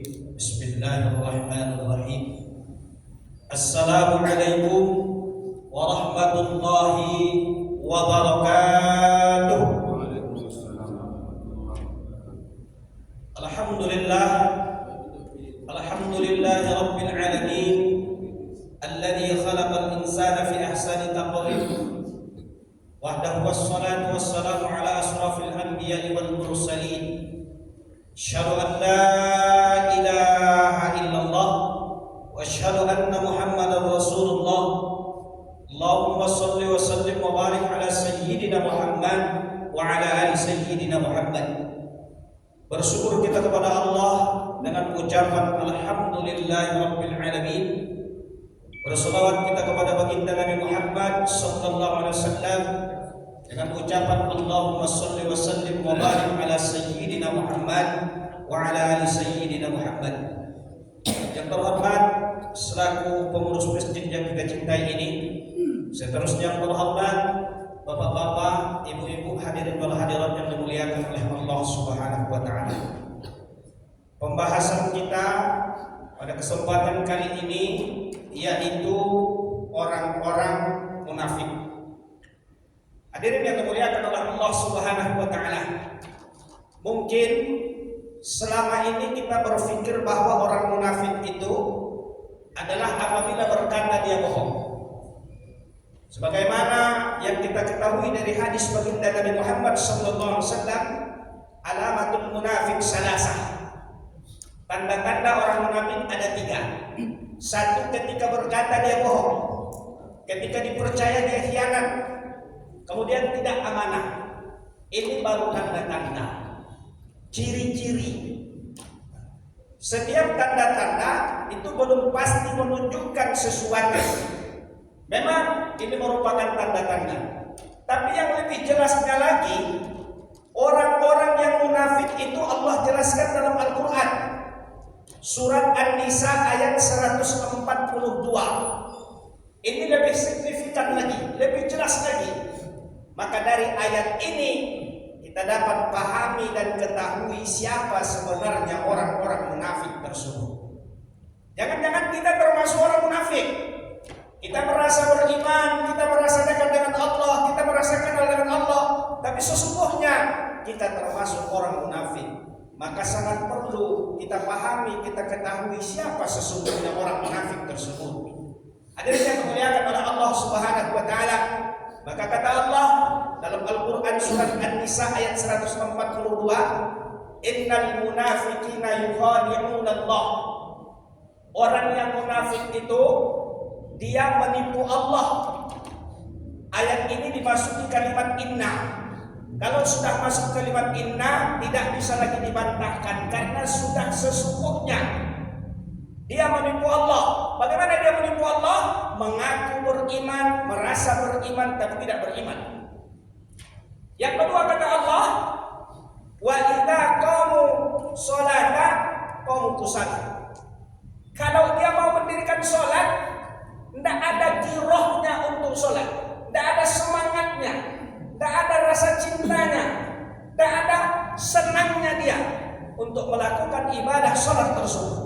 Bismillahirrahmanirrahim. Assalamualaikum warahmatullahi wabarakatuh. Alhamdulillah, alhamdulillahi rabbil alamin, alladzi khalaqal insana fi ahsani taqwim. Wahdahu wassalatu wassalamu ala asrafil anbiya'i wal mursalin. Asyhadu an la ilaha illallah wa asyhadu anna Muhammadar Rasulullah. Allahumma shalli wa sallim wa barik ala sayyidina Muhammad wa ala ali sayyidina Muhammad. Bersyukur kita kepada Allah dengan ucapan alhamdulillahirabbil alamin. Berselawat kita kepada baginda Nabi Muhammad sallallahu alaihi wasallam dengan ucapan Allahumma shalli wa sallim wa barik ala sayyidina Muhammad wa ala ali sayyidina Muhammad. Yang terhormat selaku pengurus masjid yang kita cintai ini, seterusnya yang terhormat bapak-bapak, ibu-ibu, hadirin wal hadirat yang dimuliakan oleh Allah Subhanahu wa taala. Pembahasan kita pada kesempatan kali ini yaitu orang-orang munafik. Hadirin yang dimuliakan oleh Allah Subhanahu wa taala. Mungkin selama ini kita berpikir bahwa orang munafik itu adalah apabila berkata dia bohong. Sebagaimana yang kita ketahui dari hadis baginda Nabi Muhammad sallallahu alaihi wasallam, alamatul munafik salasah. Tanda-tanda orang munafik ada 3. Satu, ketika berkata dia bohong. Ketika dipercaya dia khianat. Kemudian tidak amanah. Ini baru tanda-tanda, ciri-ciri. Setiap tanda-tanda itu belum pasti menunjukkan sesuatu. Memang ini merupakan tanda-tanda. Tapi yang lebih jelasnya lagi, orang-orang yang munafik itu Allah jelaskan dalam Al-Quran. Surat An-Nisa ayat 142. Ini lebih signifikan lagi, lebih jelas lagi. Maka dari ayat ini kita dapat pahami dan ketahui siapa sebenarnya orang-orang munafik tersebut. Jangan-jangan kita termasuk orang munafik. Kita merasa beriman, kita merasa dekat dengan Allah, kita merasa kenal dengan Allah, tapi sesungguhnya kita termasuk orang munafik. Maka sangat perlu kita pahami, kita ketahui siapa sesungguhnya orang munafik tersebut. Hadirin yang dimuliakan oleh Allah Subhanahu wa taala. Maka kata Allah dalam Al-Qur'an surat An-Nisa ayat 142, "Innal munafiqina yukhadi'una Allah." Orang yang munafik itu dia menipu Allah. Ayat ini dimasuki kalimat inna. Kalau sudah masuk kalimat inna, tidak bisa lagi dibantahkan karena sudah sesungguhnya dia menipu Allah. Bagaimana dia menipu Allah? Mengaku beriman, merasa beriman tapi tidak beriman. Yang kedua kata Allah, wa idza qamu sholata qamu kusala. Kalau dia mau mendirikan sholat, tidak ada girohnya untuk sholat, tidak ada semangatnya, tidak ada rasa cintanya, tidak ada senangnya dia untuk melakukan ibadah sholat tersebut.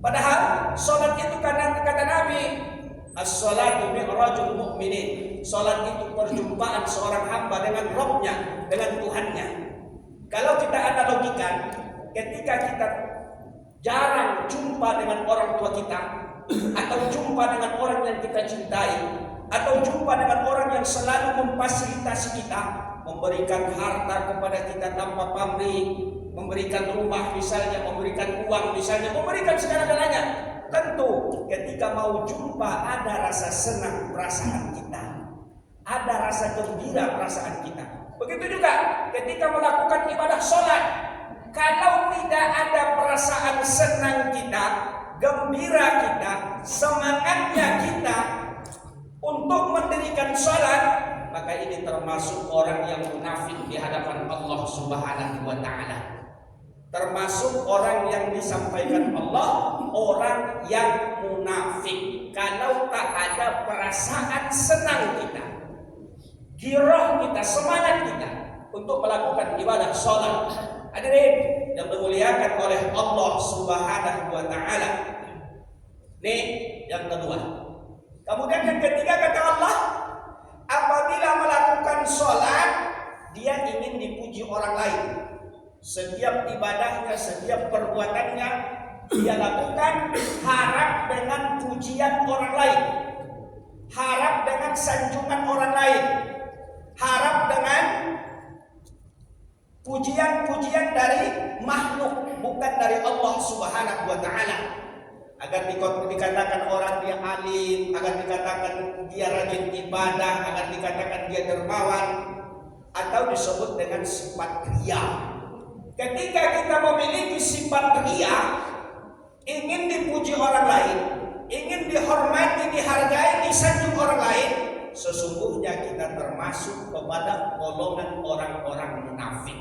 Padahal sholat itu kata Nabi, as-sholatu mi'rajul mu'minin. Sholat itu perjumpaan seorang hamba dengan Rabb-nya, dengan Tuhannya. Kalau kita analogikan, ketika kita jarang jumpa dengan orang tua kita, atau jumpa dengan orang yang kita cintai, atau jumpa dengan orang yang selalu memfasilitasi kita, memberikan harta kepada kita tanpa pamrih, memberikan rumah misalnya, memberikan uang misalnya, memberikan segala-galanya. Tentu ketika mau jumpa ada rasa senang perasaan kita, ada rasa gembira perasaan kita. Begitu juga ketika melakukan ibadah sholat, kalau tidak ada perasaan senang kita, gembira kita, semangatnya kita untuk mendirikan sholat, maka ini termasuk orang yang munafik di hadapan Allah Subhanahu wa taala. Termasuk orang yang disampaikan Allah, orang yang munafik. Kalau tak ada perasaan senang kita, giroh kita, semangat kita untuk melakukan ibadah sholat. Hadirin, yang dimuliakan oleh Allah Subhanahu wa taala. Ini yang kedua. Kemudian yang ketiga kata Allah, apabila melakukan sholat dia ingin dipuji orang lain. Setiap ibadahnya, setiap perbuatannya dia lakukan harap dengan pujian orang lain, harap dengan sanjungan orang lain, harap dengan pujian-pujian dari makhluk, bukan dari Allah Subhanahu wa taala. Agar dikatakan orang dia alim, agar dikatakan dia rajin ibadah, agar dikatakan dia dermawan, atau disebut dengan sifat riya. Ketika kita memiliki sifat riya, ingin dipuji orang lain, ingin dihormati, dihargai, disanjung orang lain, sesungguhnya kita termasuk kepada golongan orang-orang munafik.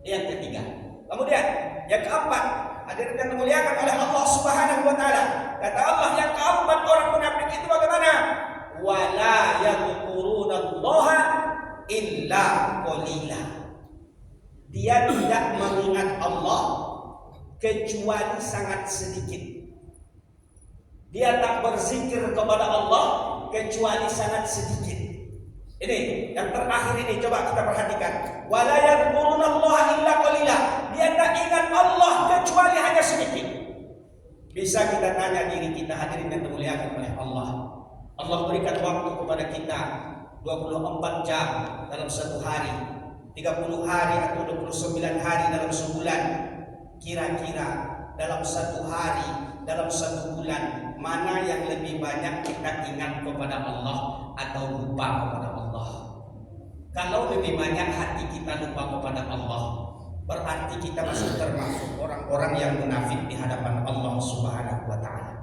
Yang ketiga. Kemudian yang keempat, hadirin yang dimuliakan oleh Allah Subhanahu wa taala. Kata Allah yang keempat, orang munafik itu bagaimana? Wala yadhkurunallaha illa qalila. Dia tidak mengingat Allah kecuali sangat sedikit. Dia tak berzikir kepada Allah kecuali sangat sedikit. Ini yang terakhir ini, coba kita perhatikan. Wala yadhkurunallaha illa qalila. Dia tak ingat Allah kecuali hanya sedikit. Bisa kita tanya diri kita, hadirin yang dimuliakan oleh Allah. Allah berikan waktu kepada kita 24 jam dalam satu hari, 30 hari atau 29 hari dalam sebulan. Kira-kira dalam satu hari, dalam satu bulan, mana yang lebih banyak kita ingat kepada Allah atau lupa kepada Allah? Kalau lebih banyak hati kita lupa kepada Allah, berarti kita masih termasuk orang-orang yang munafik di hadapan Allah Subhanahu wa taala.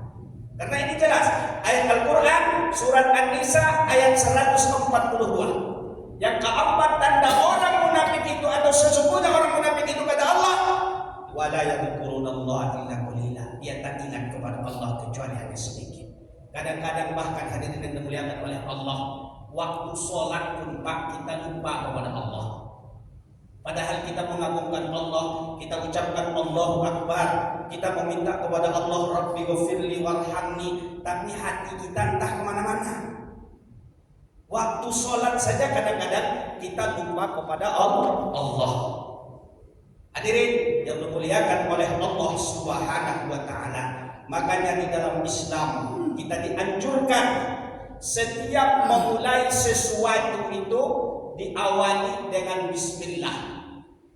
Karena ini jelas, ayat Al-Qur'an surat An-Nisa ayat 142. Yang keempat tanda orang munafik itu atau sesungguhnya orang munafik itu kata Allah, wala yadhkurunallaha illa qalila. Dia tak ingat kepada Allah kecuali hanya sedikit. Kadang-kadang bahkan hadirin yang dimuliakan oleh Allah, waktu sholat pun Pak kita lupa kepada Allah. Padahal kita mengagungkan Allah, kita ucapkan Allahu Akbar, kita meminta kepada Allah Rabbi ghafirli warhamni, tapi hati kita entah kemana-mana. Waktu sholat saja kadang-kadang kita lupa kepada Allah. Hadirin yang dimuliakan oleh Allah Subhanahu wa taala. Makanya di dalam Islam kita dianjurkan setiap memulai sesuatu itu diawali dengan bismillah.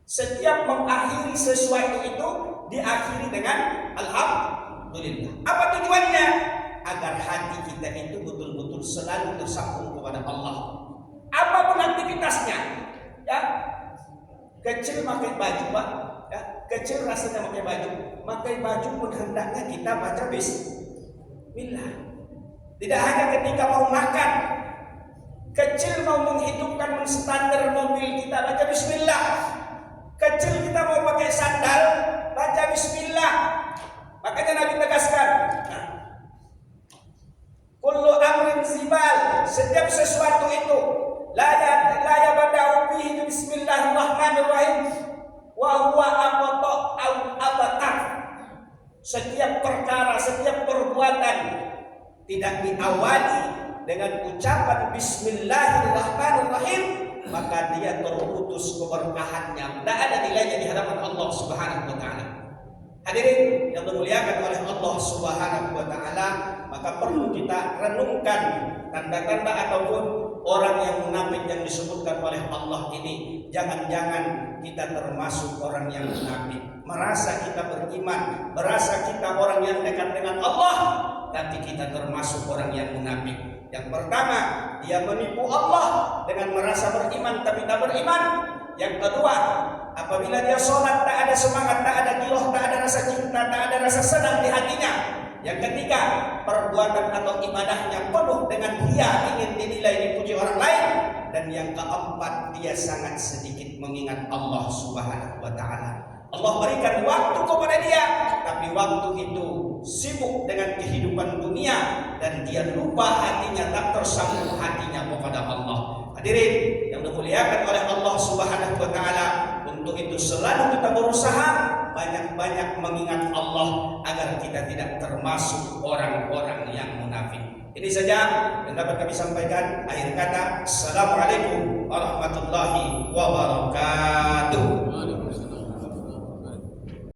Setiap mengakhiri sesuatu itu diakhiri dengan alhamdulillah. Apa tujuannya? Agar hati kita itu betul-betul selalu tersambung kepada Allah. Apapun aktivitasnya, ya, kecil pakai baju, Pak, ya, kecil rasanya pakai baju pun hendaknya kita baca bismillah. Tidak hanya ketika mau makan, kecil mau menghidupkan menstandar mobil kita baca bismillah. Kecil kita mau pakai sandal, baca bismillah. Makanya Nabi tegaskan, kullu amrin zibal, setiap sesuatu itu la yabda'u bihi bismillahirrahmanirrahim wa huwa aqta au abatar. Setiap perkara, setiap perbuatan tidak diawali dengan ucapan bismillahirrahmanirrahim, maka dia terputus keberkahannya, tidak ada nilainya di hadapan Allah Subhanahu wa taala. Hadirin yang dimuliakan oleh Allah Subhanahu wa taala, maka perlu kita renungkan tanda-tanda ataupun orang yang munafik yang disebutkan oleh Allah ini. Jangan-jangan kita termasuk orang yang munafik, merasa kita beriman, merasa kita orang yang dekat dengan Allah, tapi kita termasuk orang yang munafik. Yang pertama, dia menipu Allah dengan merasa beriman tapi tak beriman. Yang kedua, apabila dia sholat tak ada semangat, tak ada giroh, tak ada rasa cinta, tak ada rasa senang di hatinya. Yang ketiga, perbuatan atau ibadahnya penuh dengan dia ingin dinilai, dipuji orang lain. Dan yang keempat, dia sangat sedikit mengingat Allah Subhanahu wa taala. Allah berikan waktu kepada dia, tapi waktu itu sibuk dengan kehidupan dunia dan dia lupa hatinya, tak tersambung hatinya kepada Allah. Hadirin yang dimuliakan oleh Allah Subhanahu wa taala, Untuk itu selalu kita berusaha banyak-banyak mengingat Allah agar kita tidak termasuk orang-orang yang munafik. Ini saja yang dapat kami sampaikan. Akhir kata, Assalamualaikum warahmatullahi wabarakatuh.